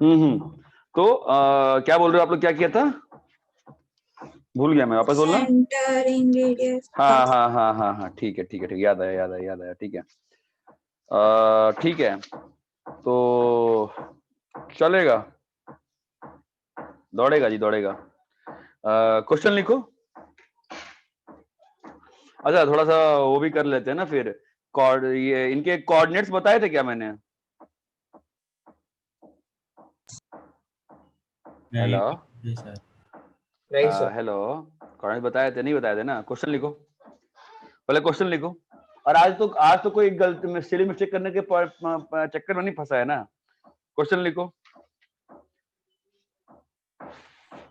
तो क्या बोल रहे हो आप लोग, क्या किया था, भूल गया मैं, वापस बोलना। सेंटर इन रेडियस। हाँ हाँ हाँ हाँ हाँ, ठीक है ठीक है ठीक है, याद आया याद आया याद आया, ठीक है। ठीक है, तो चलेगा, दौड़ेगा जी दौड़ेगा। क्वेश्चन लिखो। अच्छा थोड़ा सा वो भी कर लेते हैं ना फिर, ये इनके कोऑर्डिनेट्स बताए थे क्या मैंने? हेलो नहीं सर। नहीं सर। हेलो, कोऑर्डिनेट्स बताए थे, नहीं बताए थे ना? क्वेश्चन लिखो, पहले क्वेश्चन लिखो। और आज तो कोई गलती सिली मिस्टेक करने के चक्कर में नहीं फंसा है ना। क्वेश्चन लिखो।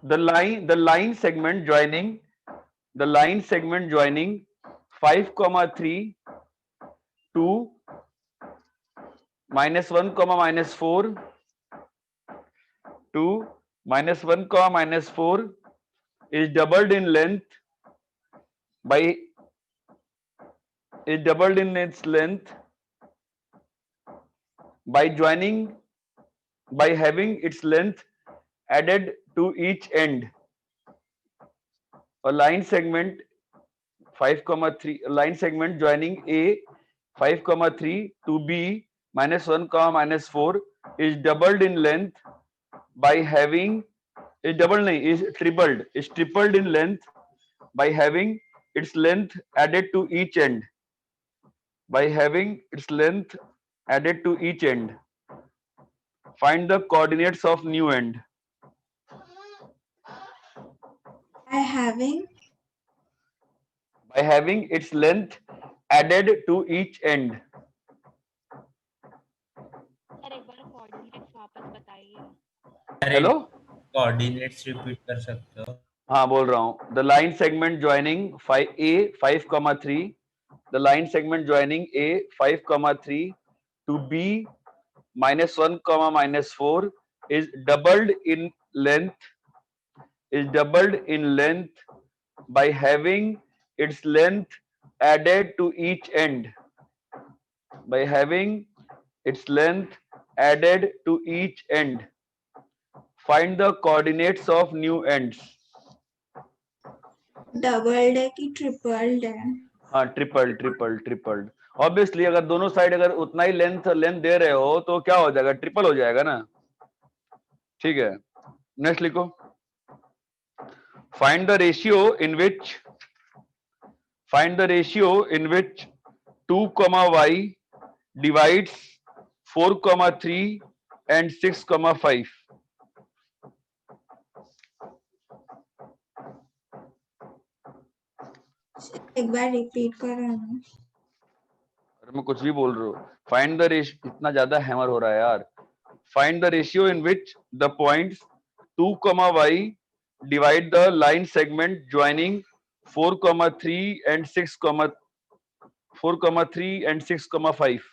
the line segment joining 5,3 to -1, -4 to -1, -4 is doubled in its length by having its length added to each end. A line segment 5,3 line segment joining A 5,3 to B -1, -4 is doubled in length by having is tripled in length by having its length added to each end. Find the coordinates of new end. By having its length added to each end. Sir एक बार coordinates वापस बताइए। Hello, coordinates repeat कर सकते हो? हाँ बोल रहा हूँ। The line segment joining A 5,3, the line segment joining A 5,3 to B -1, -4 is doubled in length by having its length added to each end. By having its length added to each end. Find the coordinates of new ends. Doubled है कि tripled है? हाँ tripled. Obviously अगर दोनों side अगर उतना ही length दे रहे हो तो क्या हो जाएगा, ट्रिपल हो जाएगा ना। ठीक है, नेक्स्ट लिखो। Find the ratio in which 2, y divides 4, 3 and 6, 5. एक बार रिपीट करो ना। मैं कुछ भी बोल रहा हूँ। फाइंड द रेशियो, इतना ज्यादा हैमर हो रहा है यार। Find the ratio in which the points 2, y divide the line segment joining 4, 3 and 6, 5.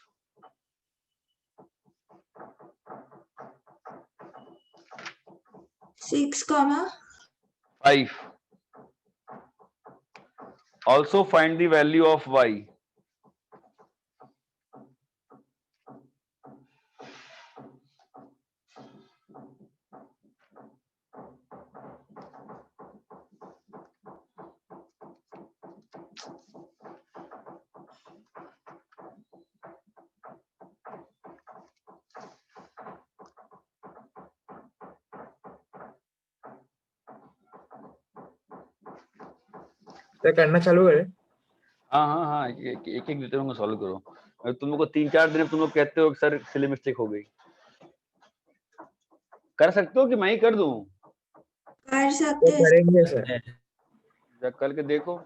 6, 5. Also find the value of y. तो करना चालू करें। हाँ हाँ हाँ, एक देते होंगे, सॉल्व करो। तुम लोग को 3-4 दिन तुम लोग कहते हो सर सिली मिस्टेक हो गई। कर सकते हो कि मैं ही कर दूं? कर तो सकते हैं। करेंगे सर। करके देखो।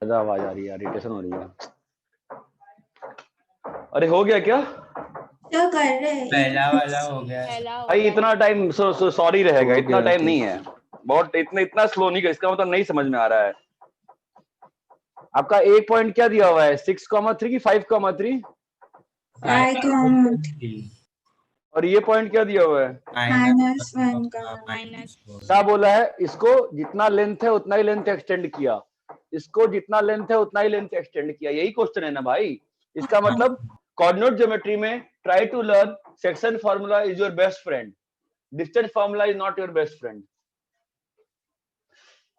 ज्यादा आवाज आ रही है, इरिटेशन हो रही है। अरे हो गया क्या क्या कर रहे हैं? पहला वाला हो गया। पहला हो भाई? गया। इतना टाइम सॉरी रहेगा, हो इतना गया, टाइम ठीक। नहीं है, बहुत इतना स्लो नहीं, इसका मतलब नहीं समझ में आ रहा है। आपका एक पॉइंट क्या दिया हुआ है, 6,3 की 5,3? 5,3 और ये पॉइंट क्या दिया हुआ है? -1, माइनस क्या बोला है? इसको जितना लेंथ है उतना ही लेंथ एक्सटेंड किया, इसको जितना लेंथ है उतना ही लेंथ एक्सटेंड किया, यही क्वेश्चन है ना भाई। इसका मतलब कोऑर्डिनेट ज्योमेट्री में try to learn section formula is your best friend, distance formula is not your best friend.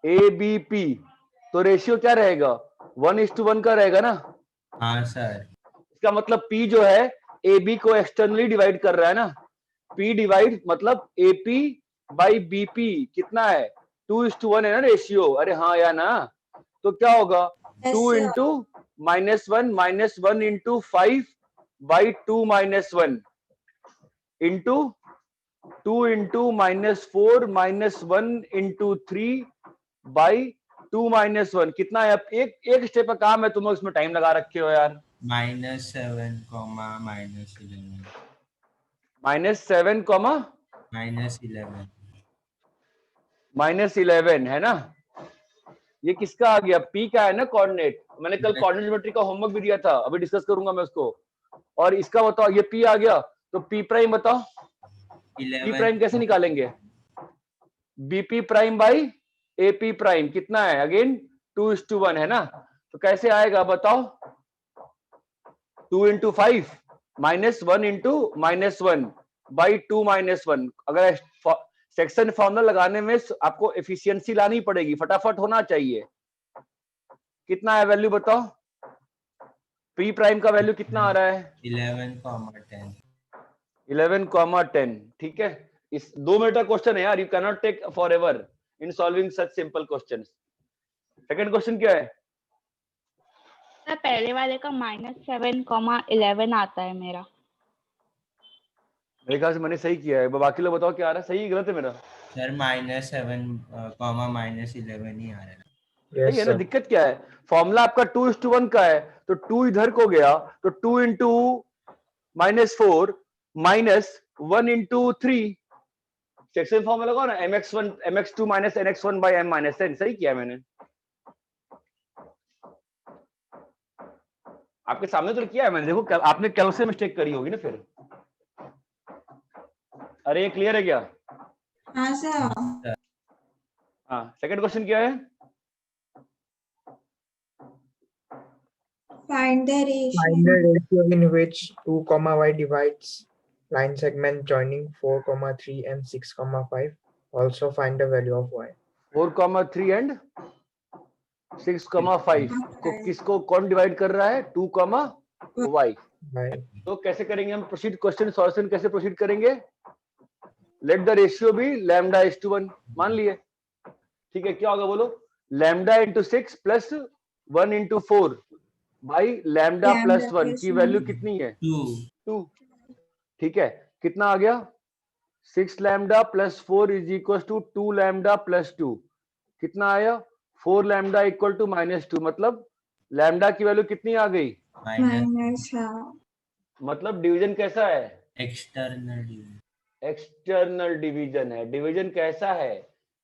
A B P, तो रेशियो क्या रहेगा? 1:1 का रहेगा ना। हाँ सर। इसका मतलब P जो है ए बी को एक्सटर्नली डिवाइड कर रहा है ना, P डिवाइड मतलब AP बाई BP कितना है? 2:1 है ना रेशियो। अरे हाँ या ना, तो क्या होगा? 2 into -1 into 5 by 2 -1 into 2 into -4 -1 into 3 by 2 -1 कितना है? अब एक स्टेप का काम है, तुम लोग इसमें टाइम लगा रखे हो यार। -7, -11 -7, -11 है ना। ये किसका आ गया? P का है ना कोऑर्डिनेट। मैंने कल कोऑर्डिनेट ज्योमेट्री का होमवर्क भी दिया था, अभी डिस्कस करूंगा मैं उसको। और इसका बताओ, ये P आ गया, तो P प्राइम बताओ, P प्राइम कैसे निकालेंगे? BP prime by AP prime कितना है? अगेन 2:1 है ना, तो कैसे आएगा बताओ? 2 इंटू 5 -1 इंटू -1 बाई 2 -1। अगर सेक्शन फॉर्मूला लगाने में आपको एफिशिएंसी लानी पड़ेगी, फटाफट होना चाहिए। कितना है वैल्यू बताओ? P प्राइम का वैल्यू कितना आ रहा है? 11, 11, 10। ठीक है, इस 2 मिनट का क्वेश्चन है यार, you can not take for ever in solving such simple question. Second question क्या है? सर पहले वाले का -7, 11 आता है मेरा। मेरे ख्याल से मैंने सही किया है, बाकी लोग बताओ क्या आ रहा है, सही गलत है मेरा? सर -7, -11 ही आ रहा है। सही यस है ना। सर। दिक्कत क्या है? फॉर्मूला आपका 2:1 का है, तो 2 इधर को गया, तो 2 इंटू -4 -1 इंटू 3, सेक्शन फॉर्मूला लगाओ ना, mx2 -nx1 by m -n। सही किया मैंने, आपके सामने तो किया है मैंने। देखो आपने कल से मिस्टेक करी होगी ना फिर। अरे ये क्लियर है क्या? हाँ सर। हाँ, सेकंड क्वेश्चन क्या है? Find the Find the ratio. ratio in which 2, y divides line segment joining 4, 3 and 6, 5. Also find the value of y. 4,3 and 6,5 को किसको कौन डिवाइड कर रहा है? 2, y। y. तो कैसे करेंगे हम प्रोसीड? क्वेश्चन सॉल्यूशन कैसे प्रोसीड करेंगे? लेट द रेशियो बी λ:1, मान लिए। ठीक है, क्या होगा बोलो? Lambda into 6 plus 1 into 4 by lambda plus 1 की वैल्यू कितनी है? 2। ठीक है, कितना आ गया? 6 lambda plus 4 is equal to 2 lambda plus 2। कितना आया? 4 लैम्डा इक्वल टू -2। मतलब लैम्डा की वैल्यू कितनी आ गई? -half. मतलब डिवीजन कैसा है? एक्सटर्नल। एक्सटर्नल डिवीजन है। डिवीजन कैसा है?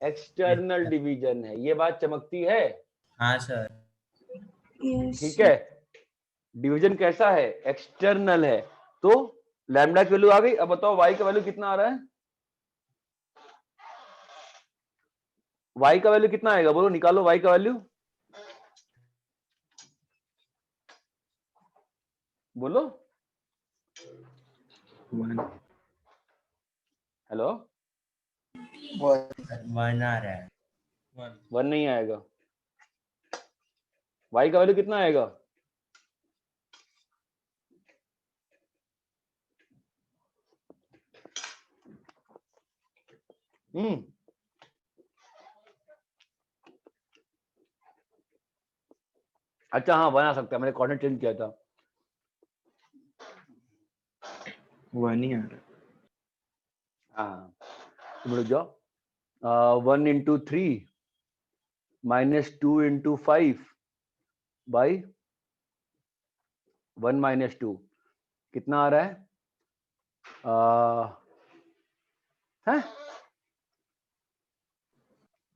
एक्सटर्नल डिवीजन है। ये बात चमकती है? हाँ सर। Yes. ठीक है, डिवीजन कैसा है? एक्सटर्नल है। तो लैम्डा की वैल्यू आ गई। अब बताओ y का वैल्यू कितना आ रहा है? y का वैल्यू कितना आएगा बोलो, निकालो y का वैल्यू, बोलो। 1. हेलो, 1 आ रहा है। 1 नहीं आएगा। y का वैल्यू कितना आएगा? अच्छा हाँ, बना सकता है, मैंने कोऑर्डिनेट चेंज किया था। 1 ही आ रहा है। हाँ, तुम रुक जाओ। 1 इंटू 3 -2 इंटू 5 बाई 1 माइनस 2 कितना आ रहा है? हैं?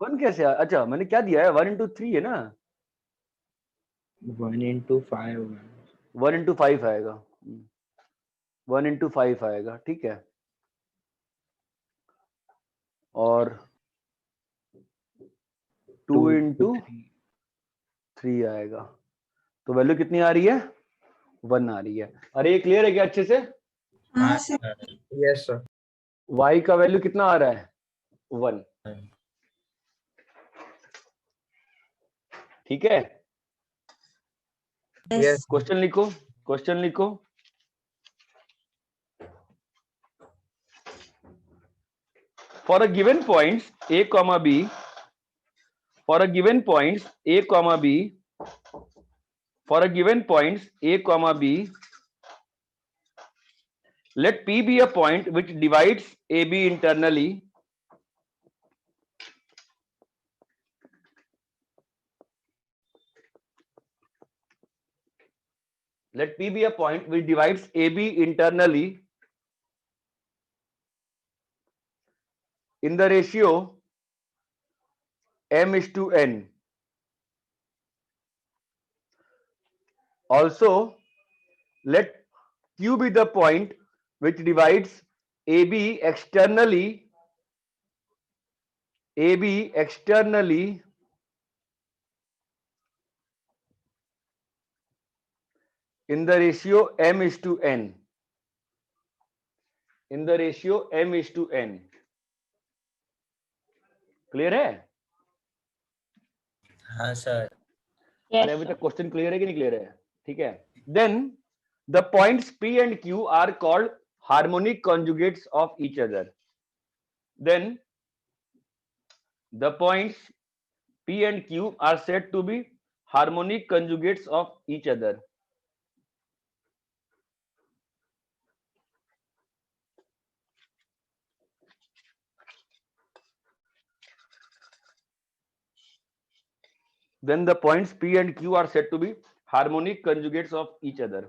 1 कैसे अच्छा मैंने क्या दिया है? 1 इंटू 3 है ना, 1 into 5 1 इंटू 5 आएगा, 1 इंटू 5 आएगा, ठीक है। और 2 इंटू 3 आएगा, तो वैल्यू कितनी आ रही है? 1 आ रही है। अरे ये क्लियर है क्या अच्छे से? हाँ हाँ sir. Sir. Yes, sir. y का वैल्यू कितना आ रहा है? 1, ठीक है। Yes. क्वेश्चन लिखो, क्वेश्चन लिखो। For a given points a comma b, for a given points a comma b, for a given points a comma b, let p be a point which divides ab internally. Let p be a point which divides ab internally in the ratio m is to n. Also, let q be the point which divides ab externally, ab externally in the ratio m is to n, in the ratio m is to n. Clear है? हाँ sir. Yes, अरे अभी sir. तक question clear है कि नहीं clear है? ठीक है। Then the points p and q are called harmonic conjugates of each other. Then the points p and q are said to be harmonic conjugates of each other. Then the points p and q are said to be harmonic conjugates of each other.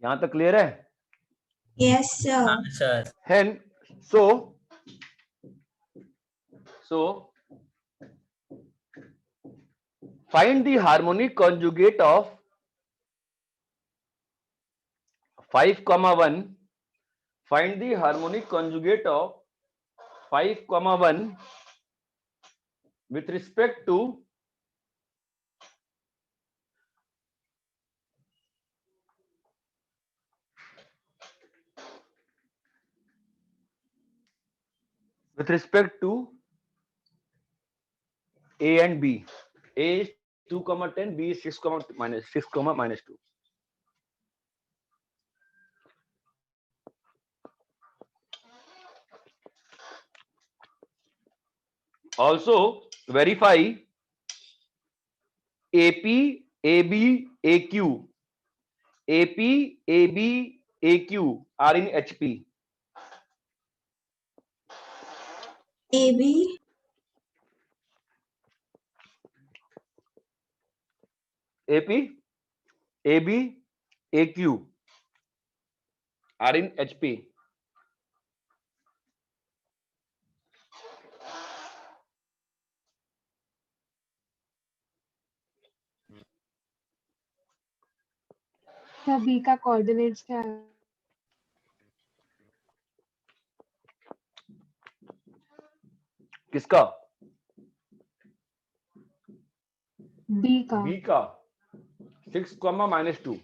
यहां तक clear है? Yes, sir. हाँ sir. Hence, so find the harmonic conjugate of 5, 1. Find the harmonic conjugate of 5, 1 with respect to a and b. A is 2, 10, b is 6, minus 2. Also verify AP, AB, AQ, AP, AB, AQ are in HP. AB, AP, AB, AQ are in HP. सभी का coordinates क्या है? किसका? B का। B का 6, -2.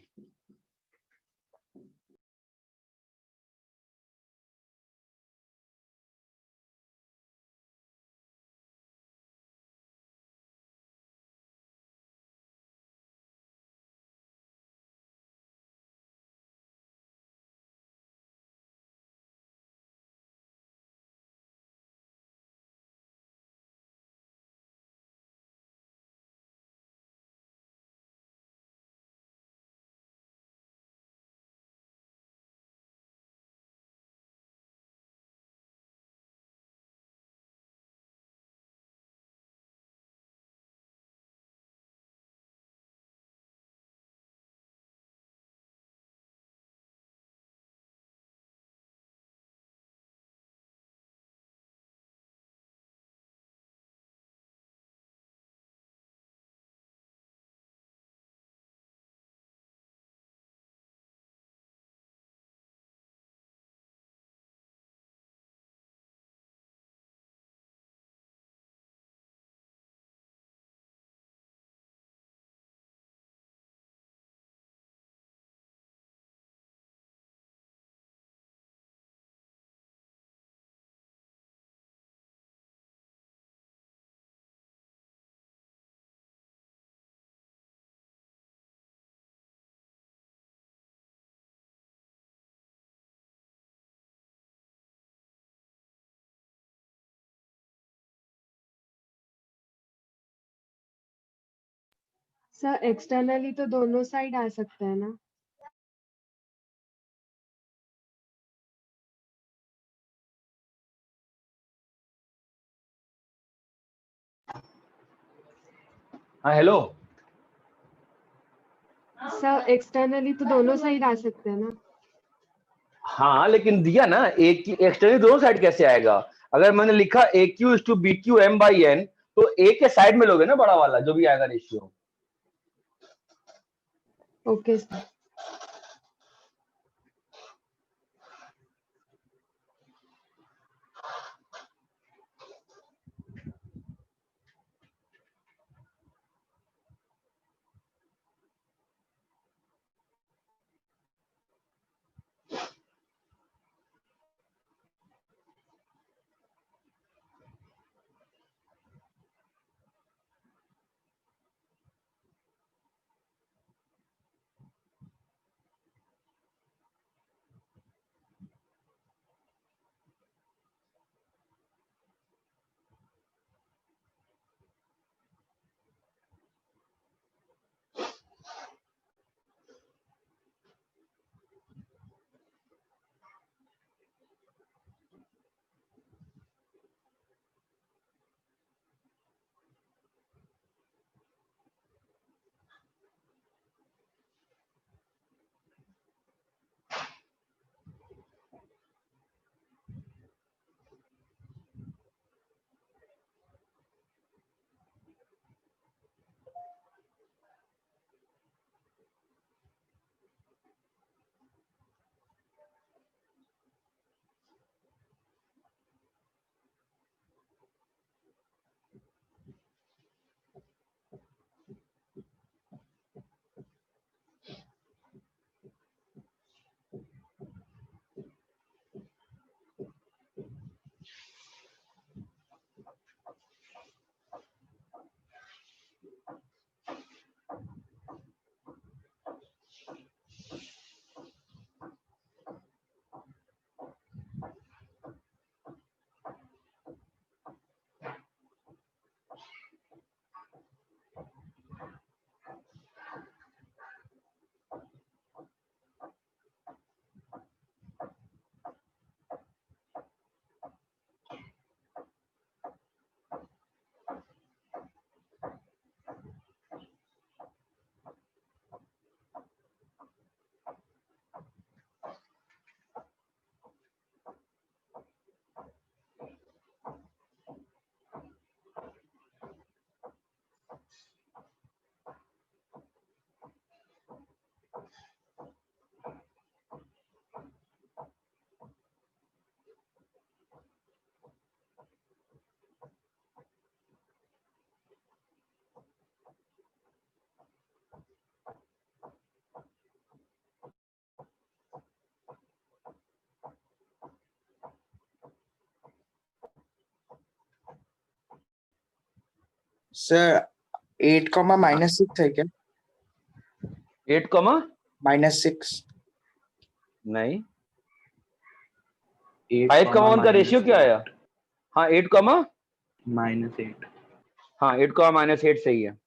Sir externally तो दोनों side आ सकता है ना? हाँ हेलो, सर एक्सटर्नली तो दोनों साइड आ सकते हैं ना? हाँ लेकिन दिया ना एक की एक्सटर्नली दोनों साइड कैसे आएगा? अगर मैंने लिखा A Q is to B Q M by N, तो ए के साइड में लोगे ना बड़ा वाला जो भी आएगा रेशियो। Okay sir. सर 8 -6 है क्या? 8 कॉमा -6। नहीं, 5 कॉमा 1 का रेशियो क्या आया? हाँ 8 कॉमा -8। हाँ 8 कॉमा -8 सही है।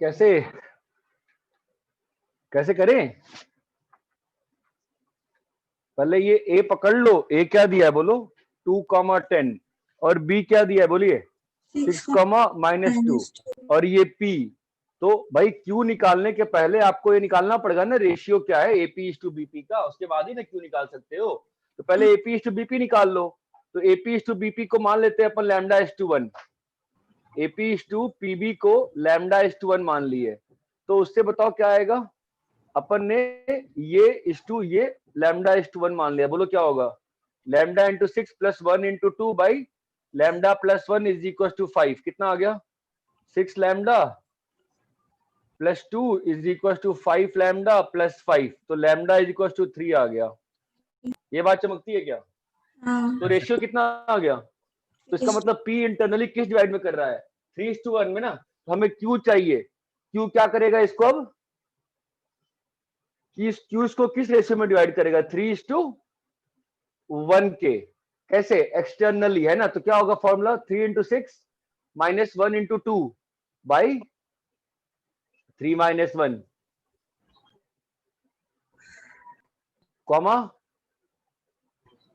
कैसे कैसे करें? पहले ये ए पकड़ लो, ए क्या दिया है बोलो 2,10 और बी क्या दिया है बोलिए 6, -2 और ये पी। तो भाई क्यू निकालने के पहले आपको ये निकालना पड़ेगा ना रेशियो क्या है एपी इज टू बीपी का, उसके बाद ही ना क्यू निकाल सकते हो। तो पहले एपी इज टू बीपी निकाल लो। तो एपी इज टू बीपी को मान लेते हैं अपन lambda is to 1, AP is to PB को लैम्डा इज टू 1 मान लिए। तो उससे बताओ क्या आएगा, अपन ने ये इज टू ये लैम्डा इज टू 1 मान लिया, बोलो क्या होगा lambda into 6 + 1 × 2 by lambda + 1 is equal to 5। कितना आ गया 6 lambda + 2 is equal to 5 lambda + 5। तो लैम्डा इज इक्वल टू 3 आ गया। ये बात चमकती है क्या? हाँ तो रेशियो कितना आ गया? तो इसका मतलब P इंटरनली किस डिवाइड में कर रहा है 3:1 में ना। तो हमें Q चाहिए, Q क्या करेगा इसको अब Q इसको किस रेशियो में डिवाइड करेगा 3:1 के। कैसे एक्सटर्नली है ना। तो क्या होगा फॉर्मूला 3 × 6 -1 × 2 बाई 3 - 1 कॉमा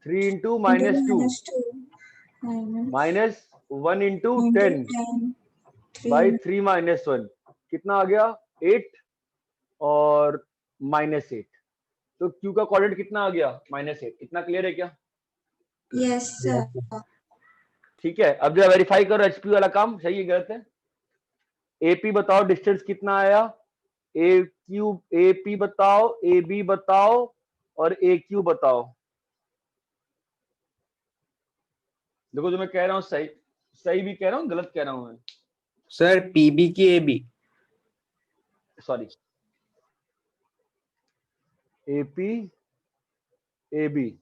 3 × -2 -1 × 10 बाई 3 - 1 कितना आ गया 8 और -8। तो Q का कोऑर्डिनेट कितना आ गया -8। इतना क्लियर है क्या? Yes sir. ठीक है, अब जो वेरीफाई करो एचपी वाला काम सही है गलत है। एपी बताओ डिस्टेंस कितना आया, ए क्यू एपी बताओ, ए बी बताओ और ए क्यू बताओ। देखो जो मैं कह रहा हूँ सही सही भी कह रहा हूँ गलत कह रहा हूँ मैं? सर पीबी की AB. Sorry AP A B.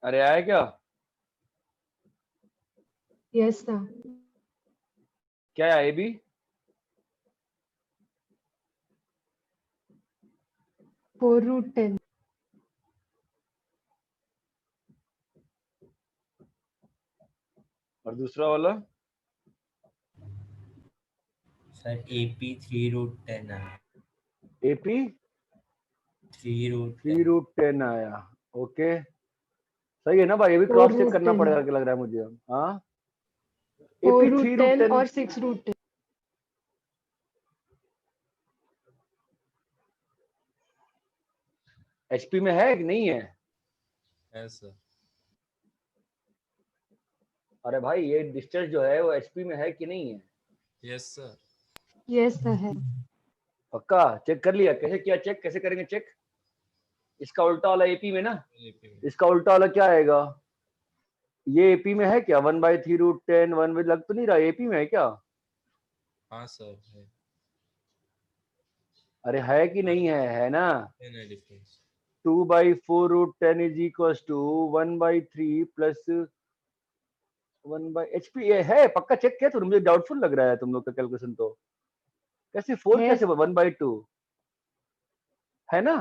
अरे आया क्या? Yes sir. क्या आया ए बी? √10। और दूसरा वाला सर AP 3√10 है। एपी 3√10 3√10 आया। ओके सही है ना भाई, ये भी क्रॉस चेक करना 4√10 पड़ेगा कि लग रहा है मुझे। हाँ एपी 4√10 3√10 और 6√10। एचपी में है कि नहीं है? सर। अरे भाई ये डिस्टेंस जो है वो एचपी में है कि नहीं है? Yes sir. यस सर है। पक्का चेक कर लिया? कैसे किया चेक? कैसे करेंगे चेक? इसका उल्टा वाला एपी में ना, इसका उल्टा वाला क्या आएगा? ये एपी में है क्या? 1/3√10 1 में लग तो नहीं रहा, एपी में है क्या? हाँ सर है अरे है कि नहीं है ना? ना difference 2/4√10 is equal to 1/3 plus 1/HP। ये है पक्का चेक किया? तो मुझे डाउटफुल लग रहा है तुम लोग का कैलकुलेशन। तो कैसे 4 Yes. कैसे 1/2 है ना?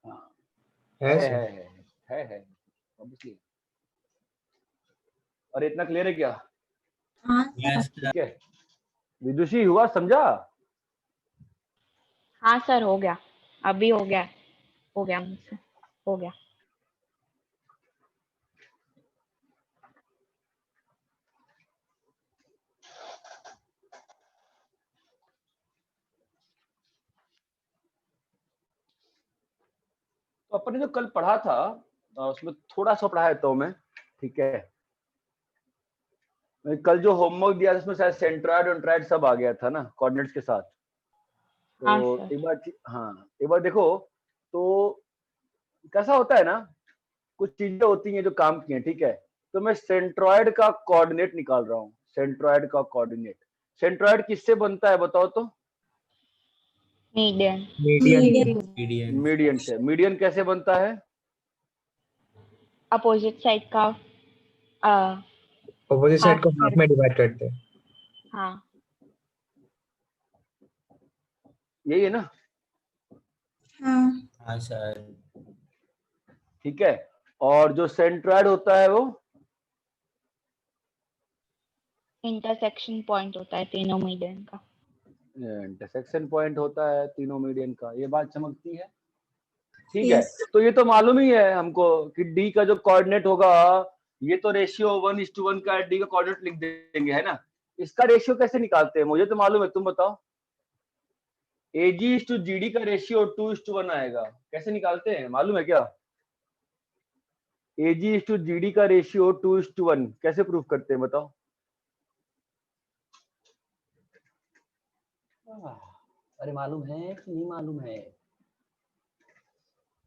हाँ, है है सर। है obviously। और इतना क्लियर है क्या? हाँ Yes, sir. ठीक है विदुषी, हुआ समझा? हाँ सर, हो गया, अभी हो गया मुझसे, हो गया। तो अपन ने जो कल पढ़ा था उसमें थोड़ा सा पढ़ाया तो मैं, ठीक है। मैं कल जो होमवर्क दिया था उसमें शायद सेंट्रॉइड वेंट्रॉइड सब आ गया था ना कोऑर्डिनेट्स के साथ। हाँ तो सर। एक बार देखो तो कैसा होता है ना, कुछ चीजें होती हैं जो काम की हैं, ठीक है। तो मैं सेंट्रॉइड का कोऑर्डिनेट निकाल रहा हूँ, सेंट्रॉइड का कोऑर्डिनेट। सेंट्रॉइड किससे बनता है बताओ तो? मीडियन। मीडियन। Median. मीडियन से। मीडियन कैसे बनता है? अपोजिट साइड का अपोजिट साइड को half हाफ में डिवाइड करते हैं। हाँ यही है ना? हाँ हाँ सर. ठीक है। और जो सेंट्रॉइड होता है वो इंटरसेक्शन पॉइंट होता है तीनों मीडियन का। इंटरसेक्शन पॉइंट होता है तीनों मीडियन का। ये बात चमकती है, ठीक है। यस तो ये तो मालूम ही है हमको कि डी का जो कोऑर्डिनेट होगा ये तो रेशियो 1:1 का डी का कोऑर्डिनेट लिख देंगे, है ना। इसका रेशियो कैसे निकालते हैं मुझे तो मालूम है, तुम बताओ। AG/GD का रेशियो 2:1 आएगा, कैसे निकालते हैं मालूम है क्या? AG/GD का रेशियो 2:1 कैसे प्रूव करते हैं बताओ? अरे मालूम है कि नहीं मालूम है?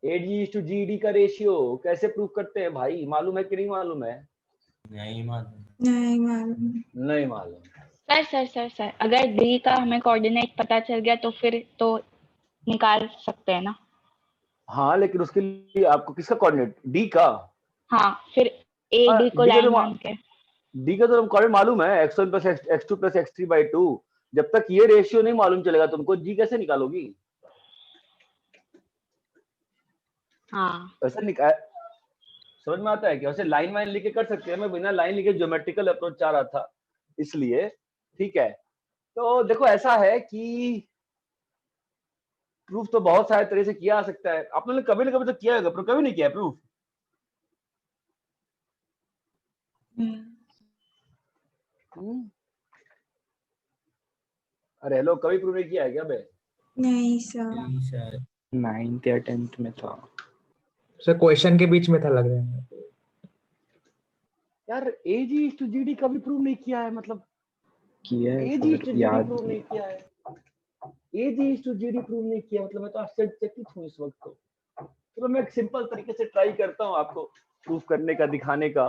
AG/GD का रेशियो कैसे प्रूव करते हैं भाई, मालूम है कि नहीं मालूम है? नहीं मालूम. नहीं मालूम। नहीं मालूम। सर अगर डी का हमें कोऑर्डिनेट पता चल गया तो फिर तो निकाल सकते हैं ना। हाँ लेकिन उसके लिए आपको किसका कोऑर्डिनेट? डी का। हाँ फिर ए हाँ, डी को डी का लाइन तो मान के। डी का तो कोऑर्डिनेट मालूम है, x1 + x2 + x3/2। जब तक ये रेशियो नहीं मालूम चलेगा तुमको जी कैसे निकालोगी? हाँ वैसे निकाल समझ में आता है क्या? वैसे लाइन वाइन लिखे कर सकते हैं, मैं बिना लाइन लिखे ज्योमेट्रिकल अप्रोच चाह रहा था इसलिए, ठीक है। तो देखो ऐसा है कि प्रूफ तो बहुत सारे तरह से किया जा सकता है। आप लोगों ने कभी ना कभी तो किया होगा, पर कभी नहीं किया प्रूफ। अरे हेलो, कभी प्रूफ नहीं किया है क्या बे? नहीं सर। नहीं सर. 9th या 10th में था सर क्वेश्चन के बीच में था लग रहा है। यार AG/GD कभी प्रूव नहीं किया है, मतलब किया है सर, AG/GD याद प्रूव नहीं किया है। AG/GD प्रूव नहीं किया मतलब मैं तो आश्चर्यचकित हूँ इस वक्त। तो चलो मैं एक सिंपल तरीके से ट्राई करता हूँ आपको प्रूफ करने का, दिखाने का।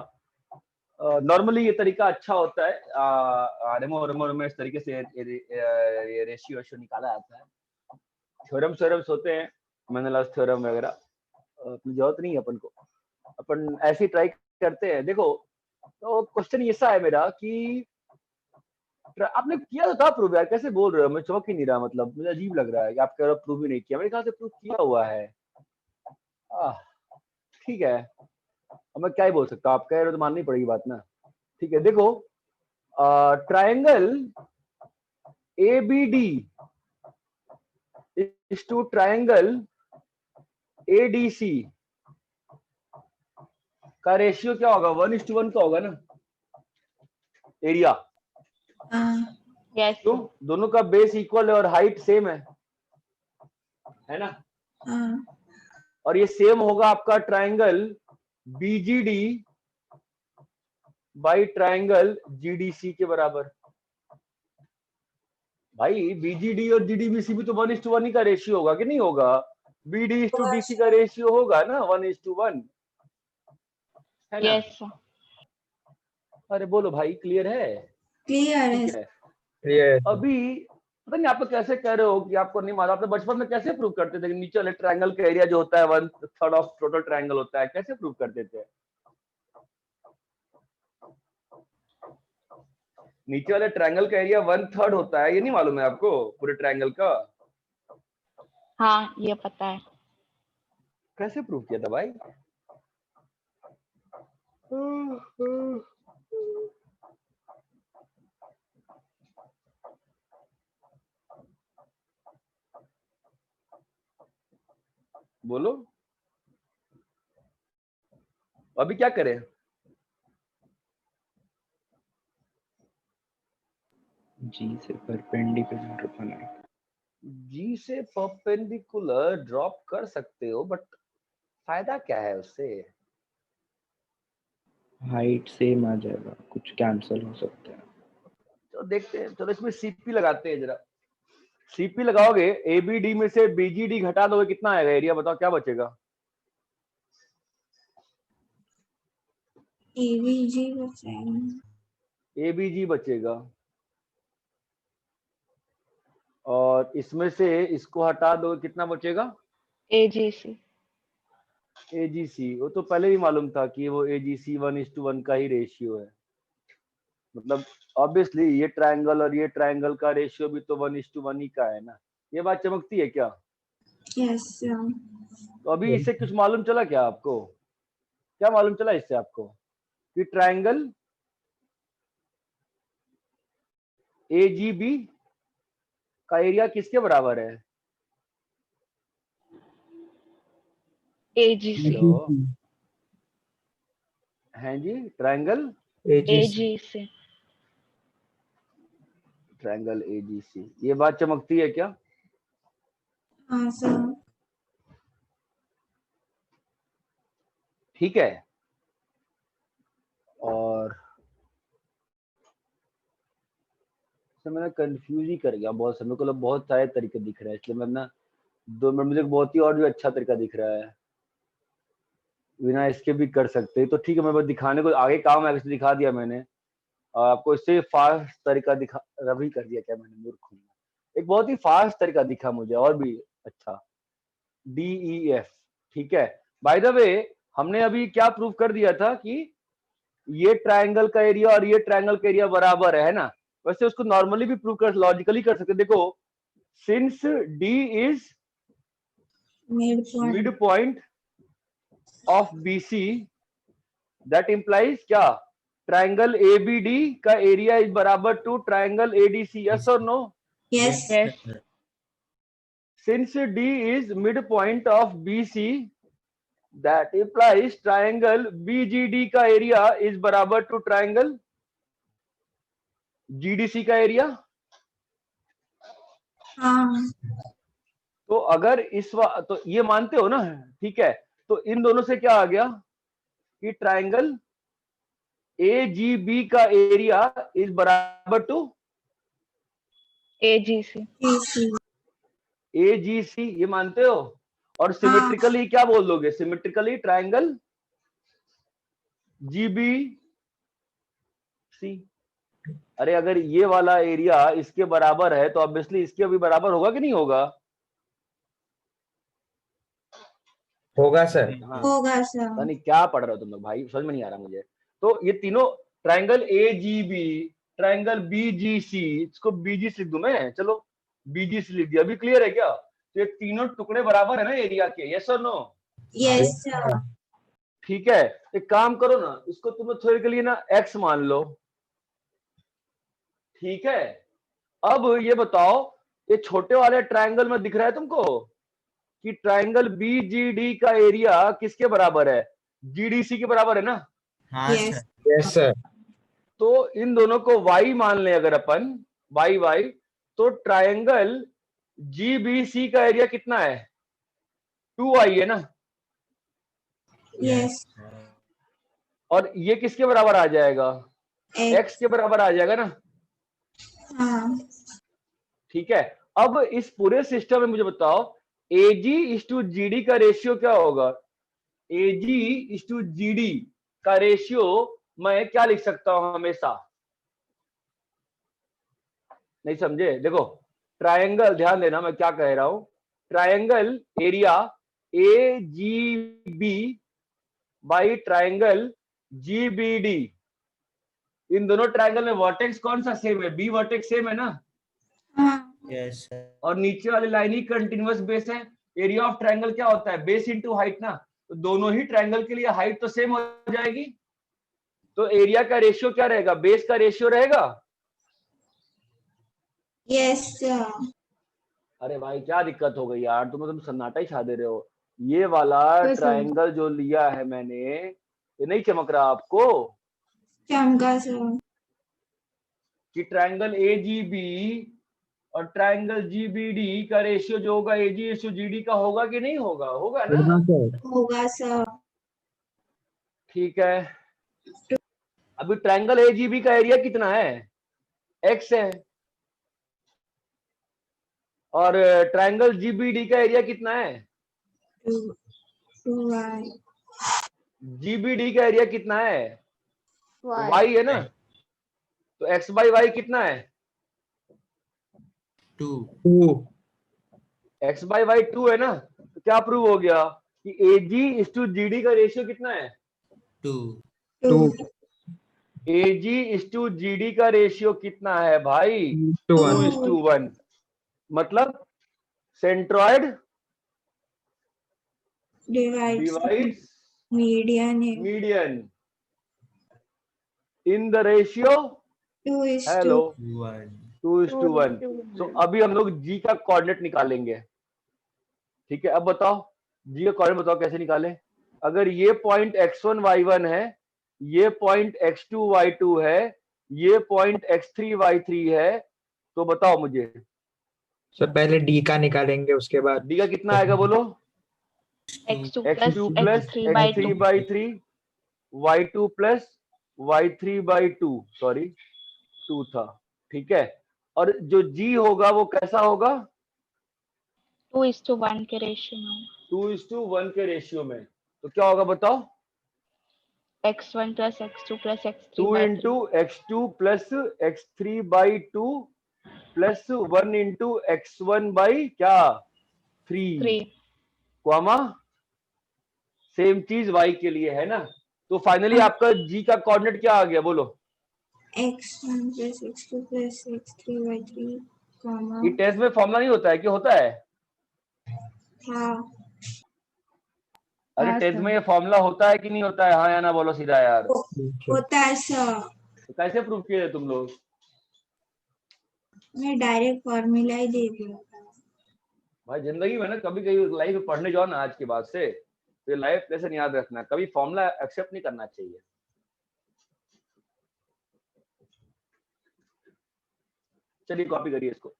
नॉर्मली ये तरीका अच्छा होता है। रेमो में इस तरीके से ये रेशियो निकाला जाता है। थ्योरम्स होते हैं, मेनलास थ्योरम वगैरह, अपनी जरूरत नहीं है अपन को, अपन ऐसे ही ट्राई करते हैं। देखो तो क्वेश्चन ऐसा है मेरा कि आपने किया तो था प्रूव यार, कैसे बोल रहे हो? मैं चौंक ही नहीं रहा, मतलब मुझे अजीब लग रहा है कि आप कह रहे हो प्रूव ही नहीं किया। मेरे ख्याल से प्रूव किया हुआ है। ठीक है, अब मैं क्या ही बोल सकता हूँ, आप कह रहे हो तो माननी पड़ेगी बात ना। ठीक है, देखो triangle ABD is to triangle ADC का रेशियो क्या होगा? 1:1 का होगा ना एरिया। हाँ यस क्यों? दोनों का बेस इक्वल है और हाइट सेम है ना। हाँ और ये सेम होगा आपका triangle BGD by triangle GDC के बराबर। भाई बीजीडी और जीडीबीसी भी तो 1:1 ही का रेशियो होगा कि नहीं होगा? बीडी टू होगा डीसी का रेशियो होगा ना 1:1, है ना? Yes sir. अरे बोलो भाई, क्लियर है? क्लियर है ठीक है। क्लियर है। अभी पता नहीं आप लोग कैसे कह रहे हो कि आपको नहीं मालूम। आपने बचपन में कैसे प्रूव करते थे कि नीचे वाले ट्रायंगल का एरिया जो होता है 1/3 ऑफ टोटल ट्रायंगल होता है, कैसे प्रूव करते थे? नीचे वाले ट्रायंगल का एरिया 1/3 होता है, ये नहीं मालूम है आपको पूरे ट्रायंगल का? हाँ ये पता है। कैसे प्रूव किया था भाई? बोलो अभी क्या करें? जी से परपेंडिकुलर बनाए। जी से परपेंडिकुलर ड्रॉप कर सकते हो, बट फायदा क्या है उससे? हाइट सेम आ जाएगा, कुछ कैंसिल हो सकता है। तो देखते हैं, चलो इसमें सीपी लगाते हैं जरा। सीपी लगाओगे, एबीडी में से बीजीडी घटा दोगे, कितना आएगा एरिया? बताओ क्या बचेगा? एवीजी बचाएंगे। एबीजी बचेगा, और इसमें से इसको हटा दोगे, कितना बचेगा? एजीसी। एजीसी, वो तो पहले ही मालूम था कि वो एजीसी 1:1 का ही रेशियो है। मतलब ऑब्वियसली ये ट्रायंगल और ये ट्रायंगल का रेशियो भी तो 1:1 ही का है ना। ये बात चमकती है क्या? Yes sir. तो अभी इससे कुछ मालूम चला क्या आपको? क्या मालूम चला इससे आपको कि ट्रायंगल एजीबी का एरिया किसके बराबर है? एजीसी। हेलो, हैं जी? Triangle AGC. ट्रायंगल एजीसी, ये बात चमकती है क्या? हाँ सर। ठीक है। और सर मैंने कंफ्यूज ही कर गया बहुत समय को, बहुत सारे तरीके दिख रहे हैं, इसलिए मैं ना 2 मिनट, मुझे बहुत ही और भी अच्छा तरीका दिख रहा है, बिना इसके भी कर सकते हैं। तो ठीक है, मैं बस दिखाने को आगे काम है, दिखा दिया मैंने। और आपको इससे फास्ट तरीका दिखा, रवि कर दिया क्या मैंने? मूर्ख हूँ। एक बहुत ही फास्ट तरीका दिखा मुझे और भी अच्छा, DEF। ठीक है, बाय द वे हमने अभी क्या प्रूव कर दिया था कि ये ट्रायंगल का एरिया और ये ट्रायंगल का एरिया बराबर है ना? वैसे उसको नॉर्मली भी प्रूव कर, लॉजिकली कर सकते। देखो, since D is mid point of BC, that implies क्या? ट्रायंगल ABD का एरिया इज बराबर टू ट्रायंगल ADC। यस और no? Yes. Yes. Since D is midpoint of BC, that implies triangle BGD का area is बराबर to triangle GDC का area. हाँ। तो अगर तो ये मानते हो ना? ठीक है, तो इन दोनों से क्या आ गया कि ट्रायंगल AGB का एरिया इज बराबर टू एजीसी। AGC, ये मानते हो? और सिमेट्रिकली क्या बोल दोगे? Symmetrically triangle GBC। अरे अगर ये वाला एरिया इसके बराबर है तो ऑब्वियसली इसके भी बराबर होगा कि नहीं होगा? होगा सर। हाँ, होगा सर। पता नहीं क्या पढ़ रहे हो तुम लोग भाई, समझ में नहीं आ रहा मुझे। तो ये तीनों ट्रायंगल AGB, ट्रायंगल BGC, इसको BG लिख दूं मैं? चलो BGC लिख दिया। अभी क्लियर है क्या? तो ये तीनों टुकड़े बराबर है ना एरिया के? यस और नो? Yes sir. ठीक है, एक काम करो ना, इसको तुम थोड़े के लिए ना X मान लो। ठीक है, अब ये बताओ, ये छोटे वाले ट्रायंगल में दिख रहा है तुमको कि ट्रायंगल BGD का एरिया किसके बराबर है? GDC के बराबर है ना? हाँ यस। सर। Yes sir. तो इन दोनों को Y मान ले अगर अपन, Y, तो ट्रायंगल GBC का एरिया कितना है? 2Y है ना? यस। और ये किसके बराबर आ जाएगा? X के बराबर आ जाएगा ना? हाँ। ठीक है, अब इस पूरे सिस्टम में मुझे बताओ एजी इज टू जीडी का रेशियो क्या होगा? एजी इज टू जीडी का रेशियो मैं क्या लिख सकता हूं हमेशा? नहीं समझे? देखो ट्रायंगल, ध्यान देना मैं क्या कह रहा हूं। Triangle area A G B by triangle G B D, इन दोनों ट्रायंगल में वर्टेक्स कौन सा सेम है? बी वर्टेक्स सेम है ना, हाँ Yes, sir. और नीचे वाली लाइन ही कंटिन्यूअस बेस है। एरिया ऑफ ट्रायंगल क्या होता है? बेस इंटू हाइट ना, तो दोनों ही ट्रायंगल के लिए हाइट तो सेम हो जाएगी, तो एरिया का रेशियो क्या रहेगा? बेस का रेशियो रहेगा। Yes sir. अरे भाई क्या दिक्कत हो गई यार, तुम सन्नाटा ही छा दे रहे हो। ये वाला तो ट्रायंगल जो लिया है मैंने, ये नहीं चमक रहा आपको चमका सर। कि ट्रायंगल ए जी बी और ट्रायंगल जी बी डी का रेशियो जो होगा एजी इस जी डी का होगा कि नहीं होगा? होगा ना? हाँ सर। होगा सर। ठीक है, अभी ट्रायंगल ए जी बी का एरिया कितना है? एक्स है, और ट्रायंगल जी बी डी का एरिया कितना है? 2y जीबीडी का एरिया कितना है? वाई है ना, तो एक्स बाई वाई कितना है? 2. 2. एक्स बाई वाई 2 है ना, तो क्या प्रूव हो गया कि एजी इज टू जीडी का रेशियो कितना है? 2. 2 एजी इज टू जीडी का रेशियो कितना है भाई? 2:1. 2:1। मतलब सेंट्रॉइड डिवाइड्स डिवाइड्स मीडियन है median in the ratio 2 is hello 1. 2:1। तो अभी हम लोग जी का कोऑर्डिनेट निकालेंगे। ठीक है, अब बताओ जी का कोऑर्डिनेट बताओ कैसे निकालें। अगर ये पॉइंट x1 y1 है, ये पॉइंट x2 y2 है, ये पॉइंट x3 y3 है, तो बताओ मुझे सर पहले डी का निकालेंगे, उसके बाद डी का कितना आएगा बोलो? x2 x2 plus plus x3 by 2 x3 by 3, y2 plus y3 by 2, sorry 2 था। ठीक है, और जो g होगा वो कैसा होगा? 2:1 के रेशियो में 2:1 के रेशियो में, तो क्या होगा बताओ? x1 plus x2 plus 2 x3 by 3 into x2 plus x3 by 2 plus 1 into x1 by क्या 3 3 कॉमा सेम चीज y के लिए है ना। तो फाइनली आपका g का कोऑर्डिनेट क्या आ गया बोलो? x1 plus x2 plus x3 by 3 comma ये टेस्ट में फॉर्मूला नहीं होता है कि होता है? हाँ अरे टेस्ट में ये फॉर्मूला होता है कि नहीं होता है? हाँ या ना बोलो सीधा यार। होता है सर। तो कैसे प्रूव किए तुम लोग? मैं डायरेक्ट फॉर्मूला ही दे दिया था। भाई जिंदगी में ना कभी कभी लाइफ में पढ़ने जाओ ना आज के बाद से, तो लाइफ लेसन याद रखना, कभी फॉर्मूला एक्सेप्ट नहीं करना चाहिए। चलिए कॉपी करिए इसको।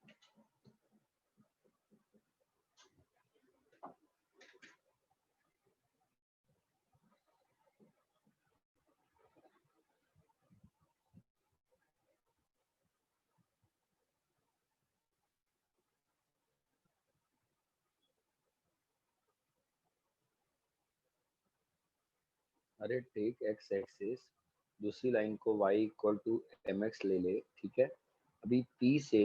अरे टेक एक्स एक्सिस, दूसरी लाइन को y इक्वल टू mx ले ले। ठीक है, अभी p से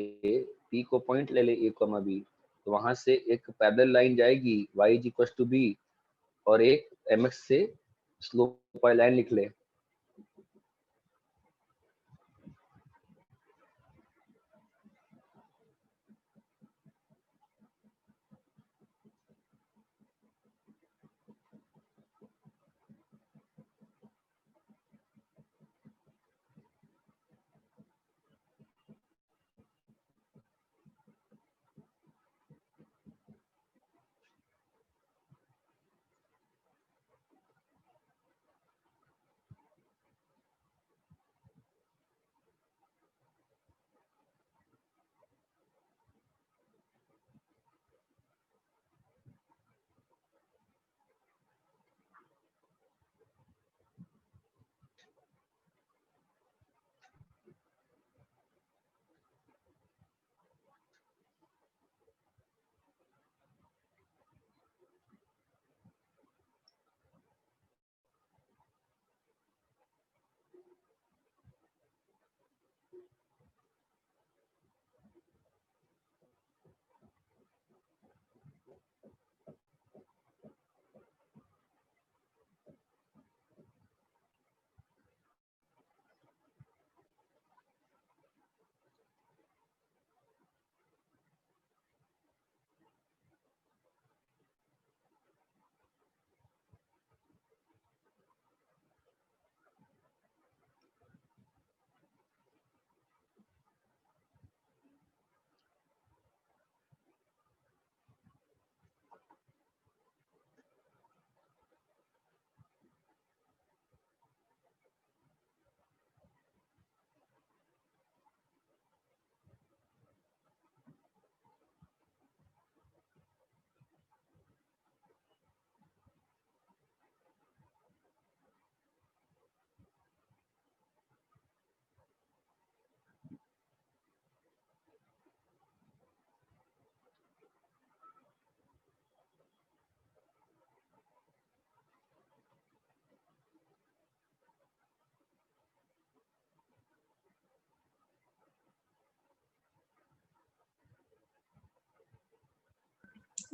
p को पॉइंट ले ले a कॉमा b, तो वहां से एक पैरेलल लाइन जाएगी y is equal to b, और एक mx से स्लोप वाली लाइन लिख ले।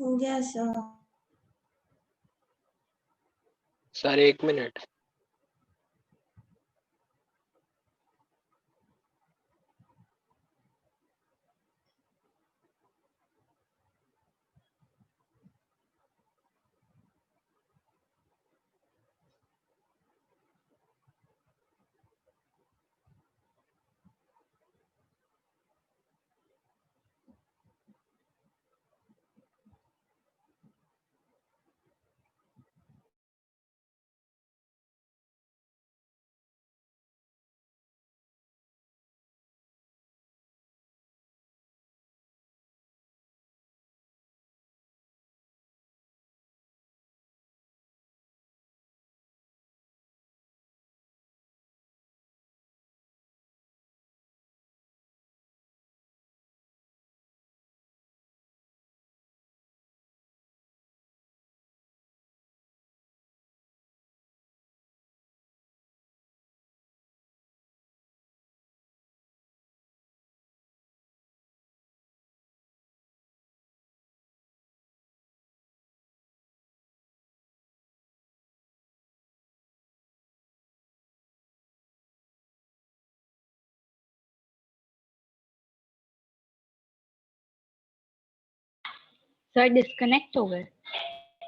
हो गया sir. Sir 1 minute. Sir disconnect हो गए।